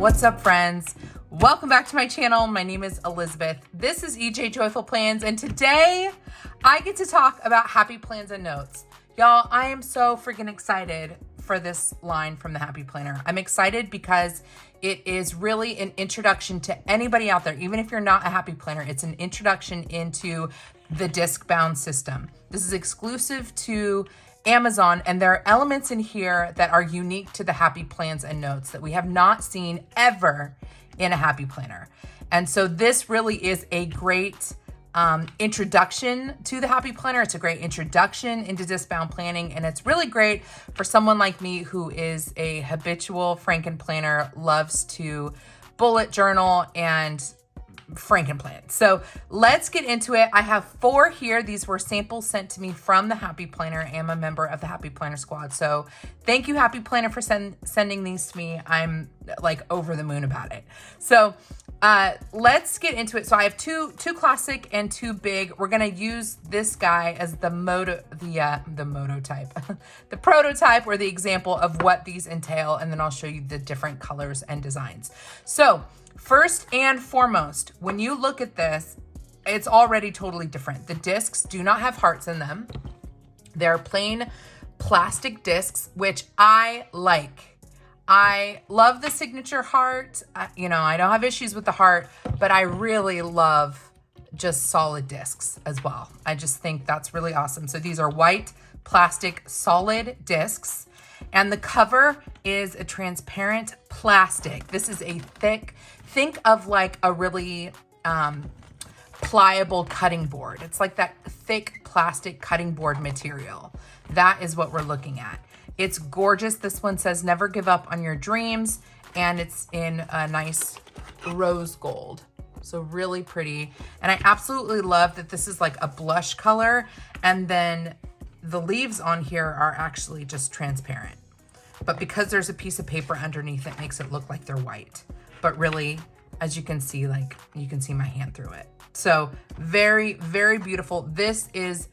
What's up, friends? Welcome back to my channel. My name is Elizabeth. This is EJ Joyful Plans, and today I get to talk about happy plans and notes. Y'all, I am so freaking excited for this line from the Happy Planner. I'm excited because it is really an introduction to anybody out there. Even if you're not a happy planner, it's an introduction into the disc-bound system. This is exclusive to Amazon, and there are elements in here that are unique to the Happy Plans and Notes that we have not seen ever in a Happy Planner. And so this really is a great introduction to the Happy Planner. It's a great introduction into disc-bound planning, and it's really great for someone like me who is a habitual Franken planner, loves to bullet journal and Frankenplan. So let's get into it. I have 4 here. These were samples sent to me from the Happy Planner. I am a member of the Happy Planner Squad. So thank you, Happy Planner, for sending these to me. I'm like over the moon about it. So let's get into it. So I have two classic and 2 big. We're gonna use this guy as the mototype, the prototype or the example of what these entail, and then I'll show you the different colors and designs. So first and foremost, when you look at this, it's already totally different. The discs do not have hearts in them. They're plain plastic discs, which I like. I love the signature heart. I don't have issues with the heart, but I really love just solid discs as well. I just think that's really awesome. So these are white plastic solid discs, and the cover is a transparent plastic. This is a thick, think of like a really pliable cutting board. It's like that thick plastic cutting board material. That is what we're looking at. It's gorgeous. This one says never give up on your dreams, and it's in a nice rose gold. So really pretty. And I absolutely love that this is like a blush color, and then the leaves on here are actually just transparent. But because there's a piece of paper underneath, it makes it look like they're white. But really, as you can see, like you can see my hand through it. So very, very beautiful. This is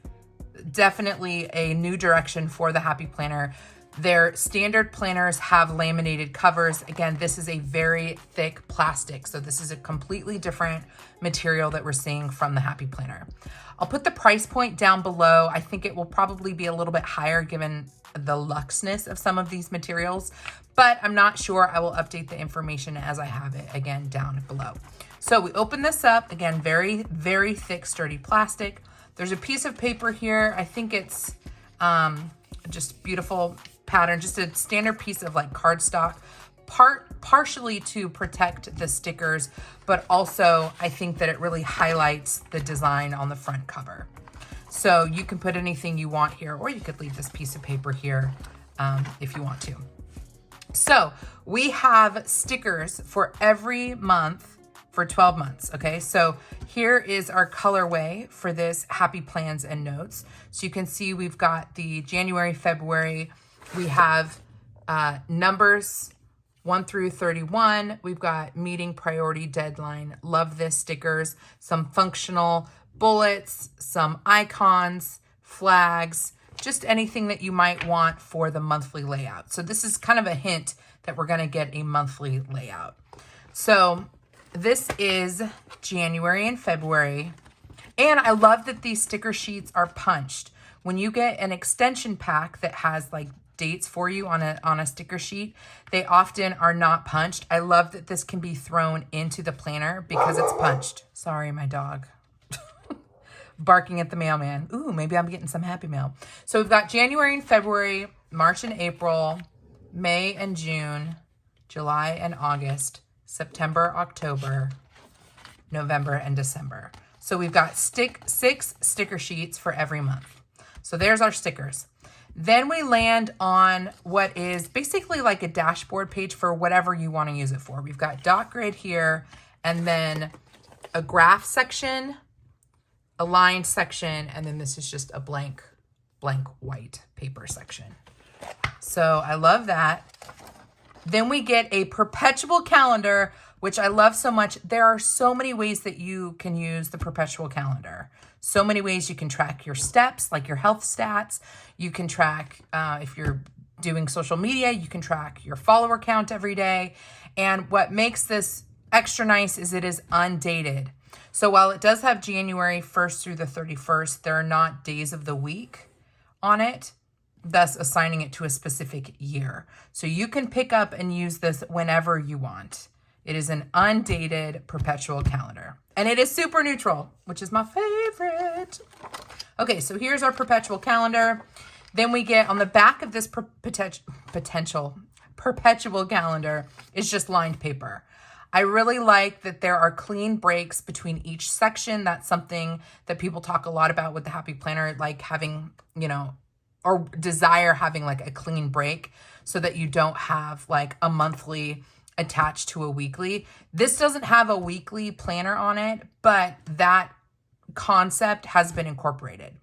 definitely a new direction for the Happy Planner. Their standard planners have laminated covers. Again, this is a very thick plastic. So this is a completely different material that we're seeing from the Happy Planner. I'll put the price point down below. I think it will probably be a little bit higher given the luxeness of some of these materials, but I'm not sure. I will update the information as I have it again down below. So we open this up, again, very, very thick, sturdy plastic. There's a piece of paper here. I think it's just beautiful pattern, just a standard piece of like cardstock, partially to protect the stickers, but also I think that it really highlights the design on the front cover. So you can put anything you want here, or you could leave this piece of paper here if you want to. So we have stickers for every month for 12 months, okay? So here is our colorway for this Happy Plans and Notes. So you can see we've got the January, February. We have numbers 1 through 31. We've got meeting, priority, deadline. Love this stickers. Some functional bullets, some icons, flags, just anything that you might want for the monthly layout. So this is kind of a hint that we're gonna get a monthly layout. So this is January and February. And I love that these sticker sheets are punched. When you get an extension pack that has like dates for you on a sticker sheet, they often are not punched. I love that this can be thrown into the planner because it's punched. Sorry, my dog. Barking at the mailman. Ooh, maybe I'm getting some happy mail. So we've got January and February, March and April, May and June, July and August, September, October, November, and December. So we've got 6 sticker sheets for every month. So there's our stickers. Then we land on what is basically like a dashboard page for whatever you want to use it for. We've got dot grid here, and then a graph section, a lined section, and then this is just a blank white paper section. So I love that. Then we get a perpetual calendar, which I love so much. There are so many ways that you can use the perpetual calendar. So many ways you can track your steps, like your health stats. You can track if you're doing social media, you can track your follower count every day. And what makes this extra nice is it is undated. So while it does have January 1st through the 31st, there are not days of the week on it, thus assigning it to a specific year. So you can pick up and use this whenever you want. It is an undated perpetual calendar. And it is super neutral, which is my favorite. Okay, so here's our perpetual calendar. Then we get on the back of this perpetual calendar is just lined paper. I really like that there are clean breaks between each section. That's something that people talk a lot about with the Happy Planner, like having, you know, or desire having like a clean break so that you don't have like a monthly attached to a weekly. This doesn't have a weekly planner on it, but that concept has been incorporated.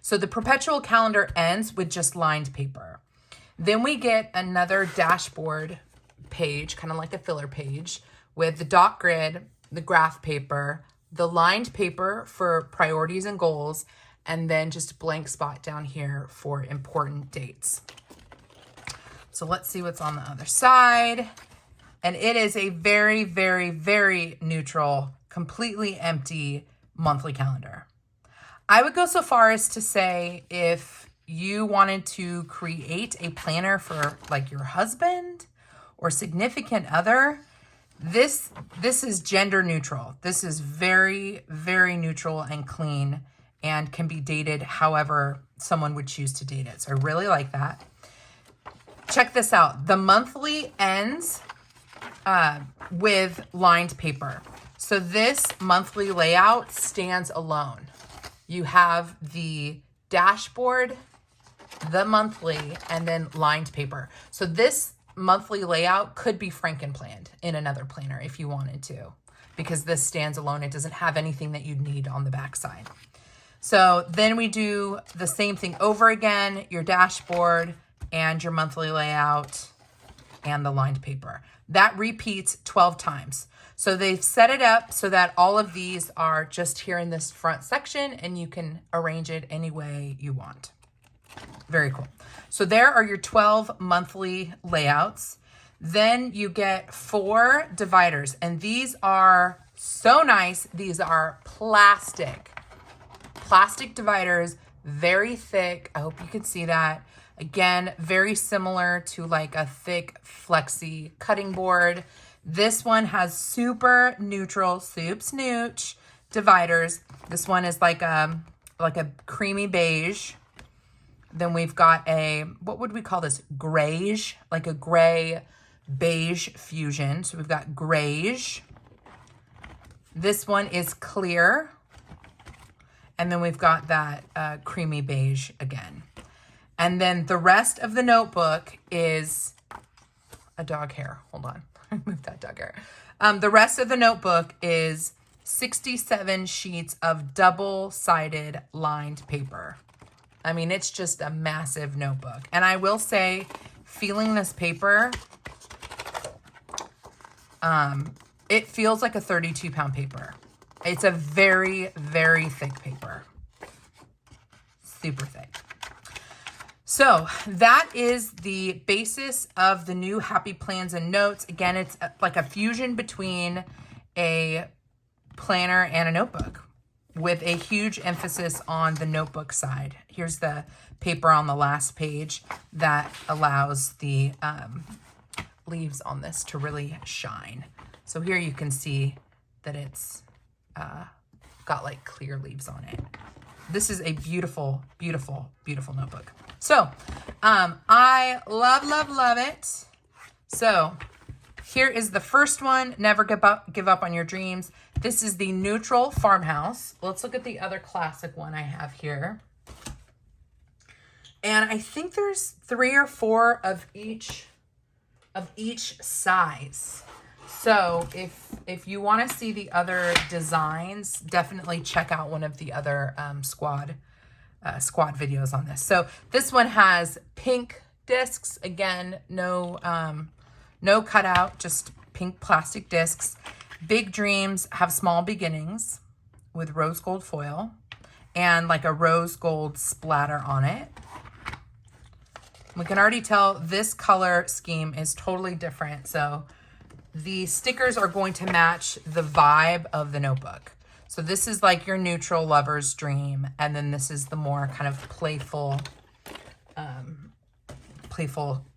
So the perpetual calendar ends with just lined paper. Then we get another dashboard page, kind of like a filler page, with the dot grid, the graph paper, the lined paper for priorities and goals, and then just a blank spot down here for important dates. So let's see what's on the other side. And it is a very, very, very neutral, completely empty monthly calendar. I would go so far as to say if you wanted to create a planner for like your husband or significant other, this is gender neutral. This is very, very neutral and clean and can be dated however someone would choose to date it. So I really like that. Check this out. The monthly ends with lined paper. So this monthly layout stands alone. You have the dashboard, the monthly, and then lined paper. So this monthly layout could be franken-planned in another planner if you wanted to, because this stands alone. It doesn't have anything that you'd need on the backside. So then we do the same thing over again, your dashboard and your monthly layout and the lined paper. That repeats 12 times. So they've set it up so that all of these are just here in this front section and you can arrange it any way you want. Very cool. So there are your 12 monthly layouts. Then you get 4 dividers, and these are so nice. These are plastic dividers, very thick. I hope you can see that. Again, very similar to like a thick flexi cutting board. This one has super neutral, soup snooch dividers. This one is like a creamy beige. Then we've got a, what would we call this? Grayish, like a gray beige fusion. So we've got grayish. This one is clear. And then we've got that creamy beige again. And then the rest of the notebook is a dog hair. Hold on, move that dog hair. The rest of the notebook is 67 sheets of double-sided lined paper. I mean, it's just a massive notebook. And I will say, feeling this paper, it feels like a 32-pound paper. It's a very, very thick paper. Super thick. So that is the basis of the new Happy Plans and Notes. Again, it's like a fusion between a planner and a notebook, with a huge emphasis on the notebook side. Here's the paper on the last page that allows the leaves on this to really shine. So here you can see that it's got like clear leaves on it. This is a beautiful, beautiful, beautiful notebook. So I love, love, love it. So here is the first one, Never Give Up on Your Dreams. This is the neutral Farmhouse. Let's look at the other classic one I have here. And I think there's 3 or 4 of each size. So if you want to see the other designs, definitely check out one of the other squad videos on this. So this one has pink discs. Again, no cutout, just pink plastic discs. Big Dreams have small beginnings with rose gold foil and like a rose gold splatter on it. We can already tell this color scheme is totally different. So the stickers are going to match the vibe of the notebook. So this is like your neutral lover's dream. And then this is the more kind of playful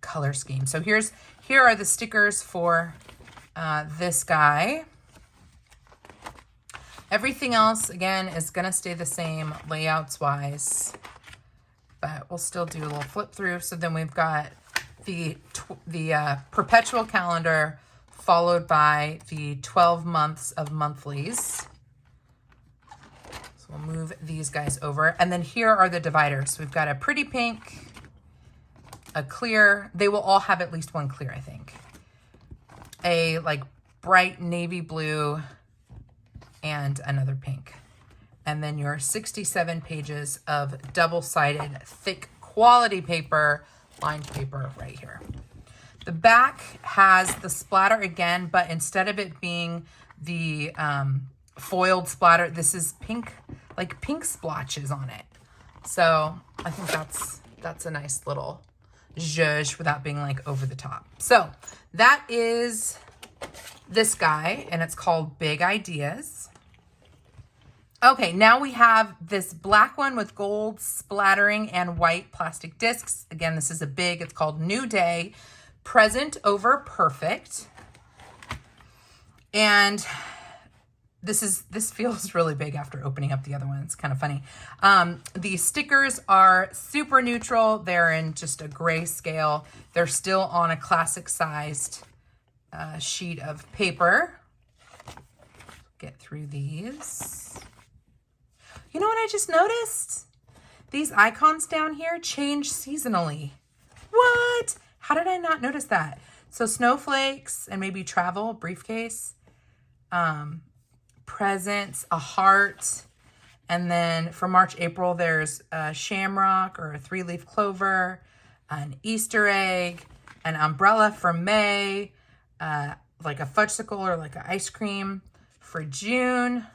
color scheme. So here are the stickers for this guy. Everything else, again, is going to stay the same layouts wise, but we'll still do a little flip through. So then we've got the Perpetual Calendar followed by the 12 months of monthlies. So we'll move these guys over. And then here are the dividers. We've got a pretty pink, a clear. They will all have at least one clear, I think. A like bright navy blue, and another pink. And then your 67 pages of double-sided thick quality paper, lined paper right here. The back has the splatter again, but instead of it being the foiled splatter, this is pink, like pink splotches on it. So I think that's a nice little zhuzh without being like over the top. So that is this guy, and it's called Big Ideas. Okay, now we have this black one with gold splattering and white plastic discs. Again, this is a big, it's called New Day, Present Over Perfect. And this feels really big after opening up the other one. It's kind of funny. The stickers are super neutral. They're in just a gray scale. They're still on a classic sized sheet of paper. Get through these. You know what I just noticed? These icons down here change seasonally. What? How did I not notice that? So snowflakes and maybe travel, briefcase, presents, a heart. And then for March, April, there's a shamrock or a 3-leaf clover, an Easter egg, an umbrella for May, like a fudgesicle or like an ice cream for June.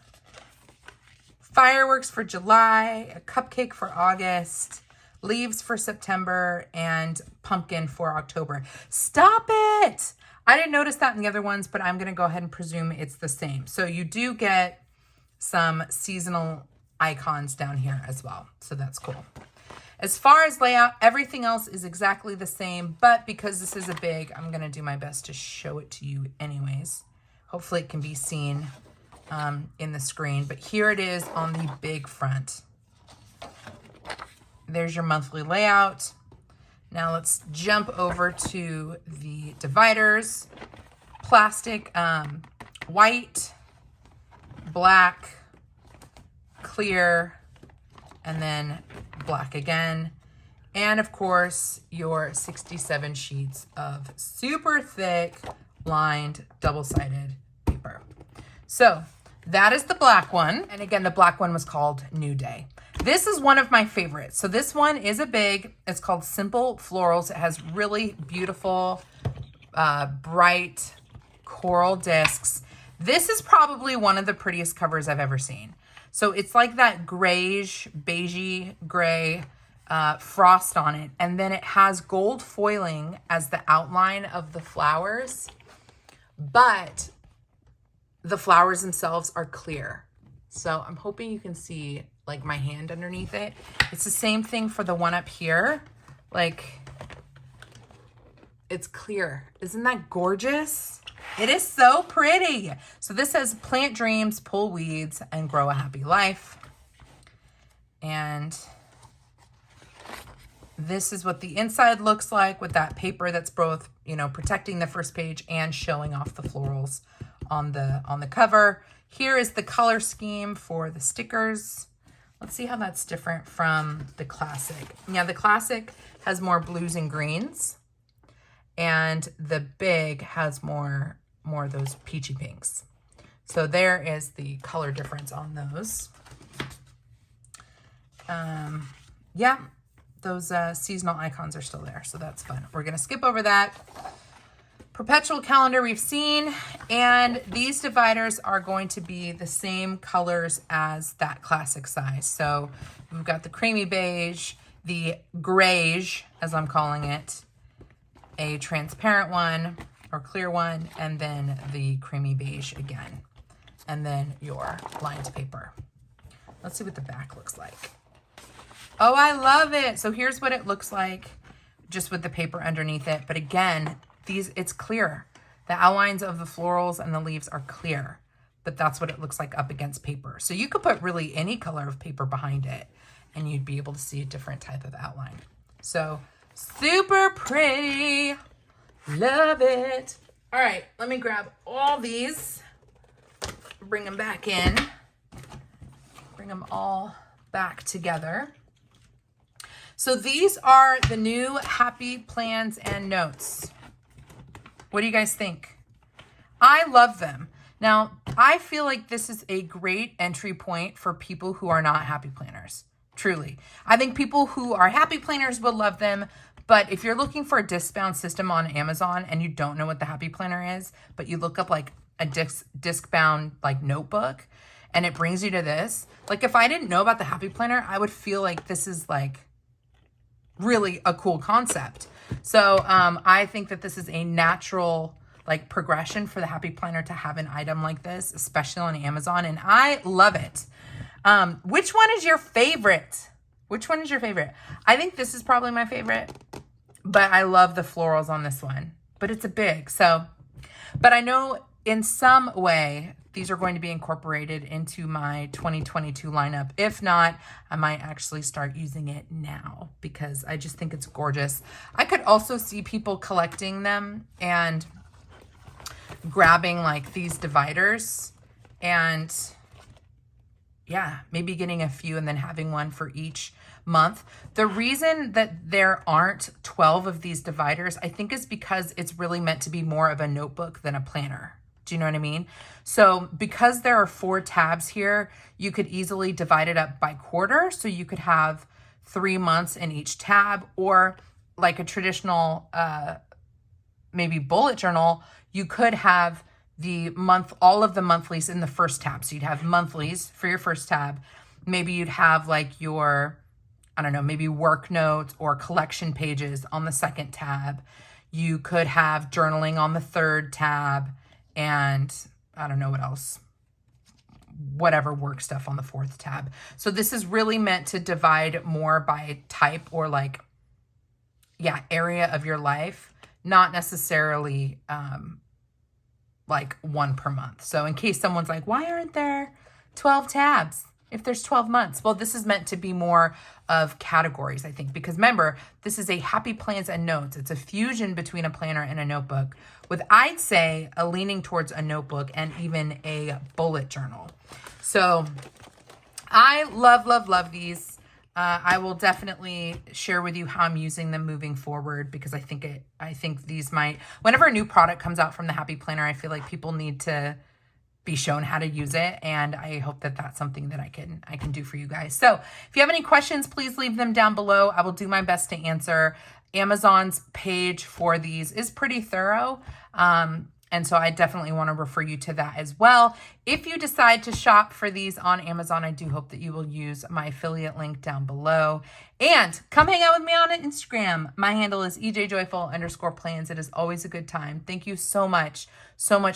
Fireworks for July, a cupcake for August, leaves for September, and pumpkin for October. Stop it! I didn't notice that in the other ones, but I'm going to go ahead and presume it's the same. So you do get some seasonal icons down here as well. So that's cool. As far as layout, everything else is exactly the same, but because this is a big, I'm going to do my best to show it to you anyways. Hopefully it can be seen in the screen, but here it is on the big front. There's your monthly layout. Now let's jump over to the dividers. Plastic, white, black, clear, and then black again. And of course, your 67 sheets of super thick, lined, double-sided paper. So that is the black one. And again, the black one was called New Day. This is one of my favorites. So this one is a big, it's called Simple Florals. It has really beautiful, bright coral discs. This is probably one of the prettiest covers I've ever seen. So it's like that grayish, beigey gray frost on it. And then it has gold foiling as the outline of the flowers. But the flowers themselves are clear. So I'm hoping you can see like my hand underneath it. It's the same thing for the one up here. Like, it's clear. Isn't that gorgeous? It is so pretty. So this says plant dreams, pull weeds, and grow a happy life. And this is what the inside looks like with that paper that's both, you know, protecting the first page and showing off the florals on the cover. Here is the color scheme for the stickers. Let's see how that's different from the classic. Yeah, the classic has more blues and greens, and the big has more of those peachy pinks. So there is the color difference on those. Yeah, those seasonal icons are still there, so that's fun. We're gonna skip over that. Perpetual Calendar we've seen, and these dividers are going to be the same colors as that classic size. So we've got the creamy beige the grayish, as I'm calling it, a transparent one or clear one, and then the creamy beige again. And then your lined paper. Let's see what the back looks like. Oh, I love it. So here's what it looks like just with the paper underneath it. But again, it's clear. The outlines of the florals and the leaves are clear, but that's what it looks like up against paper. So you could put really any color of paper behind it and you'd be able to see a different type of outline. So super pretty. Love it. All right, let me grab all these, bring them back in, bring them all back together. So these are the new Happy Plans and Notes. What do you guys think? I love them. Now, I feel like this is a great entry point for people who are not happy planners. Truly. I think people who are happy planners will love them. But if you're looking for a disc-bound system on Amazon and you don't know what the Happy Planner is, but you look up like a disc-bound like notebook and it brings you to this, like if I didn't know about the Happy Planner, I would feel like this is like really a cool concept. So I think that this is a natural like progression for the Happy Planner to have an item like this, especially on Amazon, and I love it. Which one is your favorite? Which one is your favorite? I think this is probably my favorite, but I love the florals on this one, but it's a big, so, but I know in some way these are going to be incorporated into my 2022 lineup. If not, I might actually start using it now because I just think it's gorgeous. I could also see people collecting them and grabbing like these dividers and yeah, maybe getting a few and then having one for each month. The reason that there aren't 12 of these dividers, I think is because it's really meant to be more of a notebook than a planner. Do you know what I mean? So because there are 4 tabs here, you could easily divide it up by quarter. So you could have 3 months in each tab, or like a traditional, maybe bullet journal, you could have the month, all of the monthlies in the first tab. So you'd have monthlies for your first tab. Maybe you'd have like your, I don't know, maybe work notes or collection pages on the second tab. You could have journaling on the third tab, and I don't know what else, whatever work stuff on the fourth tab. So this is really meant to divide more by type or like, yeah, area of your life, not necessarily, like one per month. So in case someone's like, why aren't there 12 tabs if there's 12 months? Well, this is meant to be more of categories, I think, because remember, this is a Happy Plans and Notes. It's a fusion between a planner and a notebook with, I'd say, a leaning towards a notebook and even a bullet journal. So I love, love, love these. I will definitely share with you how I'm using them moving forward, because I think these might, whenever a new product comes out from the Happy Planner, I feel like people need to be shown how to use it, and I hope that that's something that I can do for you guys. So if you have any questions, please leave them down below. I will do my best to answer. Amazon's page for these is pretty thorough. And so I definitely want to refer you to that as well. If you decide to shop for these on Amazon, I do hope that you will use my affiliate link down below. And come hang out with me on Instagram. My handle is ejjoyful_plans. It is always a good time. Thank you so much,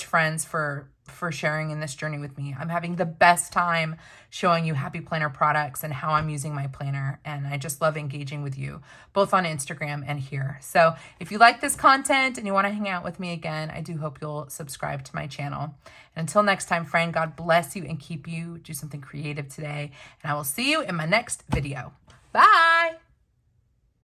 friends, for sharing in this journey with me. I'm having the best time showing you Happy Planner products and how I'm using my planner. And I just love engaging with you, both on Instagram and here. So if you like this content and you want to hang out with me again, I do hope you'll subscribe to my channel. And until next time, friend, God bless you and keep you. Do something creative today. And I will see you in my next video. Bye.